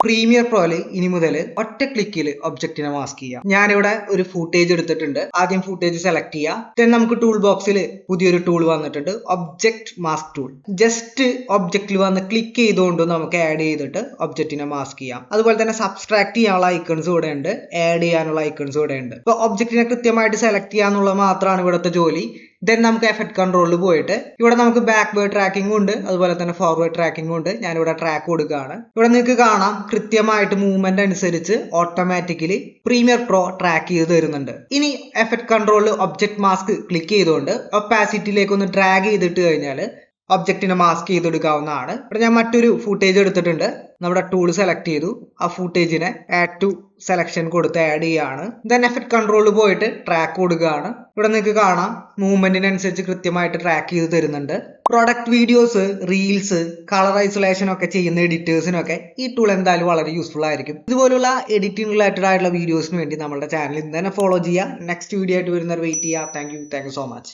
Premier പ്രോയില് ഇനി മുതൽ ഒറ്റ ക്ലിക്കിൽ ഒബ്ജക്റ്റിനെ മാസ്ക് ചെയ്യാം. ഞാനിവിടെ ഒരു ഫൂട്ടേജ് എടുത്തിട്ടുണ്ട്. ആദ്യം ഫൂട്ടേജ് സെലക്ട് ചെയ്യാം. ദെൻ നമുക്ക് ടൂൾ ബോക്സിൽ പുതിയൊരു ടൂൾ വന്നിട്ടുണ്ട്, ഒബ്ജക്റ്റ് മാസ്ക് ടൂൾ. ജസ്റ്റ് ഒബ്ജക്റ്റിൽ വന്ന് ക്ലിക്ക് ചെയ്തുകൊണ്ട് നമുക്ക് ആഡ് ചെയ്തിട്ട് ഒബ്ജക്റ്റിനെ മാസ്ക് ചെയ്യാം. അതുപോലെ തന്നെ സബ്സ്ട്രാക്ട് ചെയ്യാനുള്ള ഐക്കൺസ് ഇവിടെ ഉണ്ട്, ആഡ് ചെയ്യാനുള്ള ഐക്കൺസ് ഇവിടെ ഉണ്ട്. ഇപ്പൊ ഒബ്ജക്റ്റിനെ കൃത്യമായിട്ട് സെലക്ട് ചെയ്യാന്നുള്ളത് മാത്രമാണ് ഇവിടുത്തെ ജോലി. ദെൻ നമുക്ക് എഫക്ട് കൺട്രോളിൽ പോയിട്ട് ഇവിടെ നമുക്ക് ബാക്ക്വേർഡ് ട്രാക്കിംഗ് ഉണ്ട്, അതുപോലെ തന്നെ ഫോർവേഡ് ട്രാക്കിംഗ് ഉണ്ട്. ഞാനിവിടെ ട്രാക്ക് കൊടുക്കുകയാണ്. ഇവിടെ നിങ്ങൾക്ക് കാണാം കൃത്യമായിട്ട് മൂവ്മെന്റ് അനുസരിച്ച് ഓട്ടോമാറ്റിക്കലി പ്രീമിയർ പ്രോ ട്രാക്ക് ചെയ്ത് തരുന്നുണ്ട്. ഇനി എഫക്ട് കൺട്രോളിൽ ഒബ്ജക്ട് മാസ്ക് ക്ലിക്ക് ചെയ്തുകൊണ്ട് ഒപ്പാസിറ്റിയിലേക്ക് ഒന്ന് ഡ്രാഗ് ചെയ്തിട്ട് കഴിഞ്ഞാൽ ഒബ്ജക്റ്റിനെ മാസ്ക് ചെയ്തെടുക്കാവുന്നതാണ്. ഇവിടെ ഞാൻ മറ്റൊരു ഫൂട്ടേജ് എടുത്തിട്ടുണ്ട്. നമ്മുടെ ടൂൾ സെലക്ട് ചെയ്തു, ആ ഫൂട്ടേജിനെ ആഡ് ടു സെലക്ഷൻ കൊടുത്ത് ആഡ് ചെയ്യാണ്. ദെൻ എഫക്ട് കൺട്രോളിൽ പോയിട്ട് ട്രാക്ക് കൊടുക്കുകയാണ്. ഇവിടെ നിങ്ങൾക്ക് കാണാം മൂവ്മെന്റിനനുസരിച്ച് കൃത്യമായിട്ട് ട്രാക്ക് ചെയ്ത് തരുന്നുണ്ട്. Product videos, reels, colour isolation ഒക്കെ ചെയ്യുന്ന എഡിറ്റേഴ്സിനൊക്കെ ഈ ടൂൾ എന്തായാലും വളരെ യൂസ്ഫുൾ ആയിരിക്കും. ഇതുപോലുള്ള എഡിറ്റിംഗ് റിലേറ്റഡ് ആയിട്ടുള്ള വീഡിയോസിന് വേണ്ടി നമ്മുടെ ചാനൽ ഇന്ന് തന്നെ ഫോളോ ചെയ്യുക. നെക്സ്റ്റ് വീഡിയോ ആയിട്ട് വരുന്നവർ വെയിറ്റ് ചെയ്യുക. Thank you so much.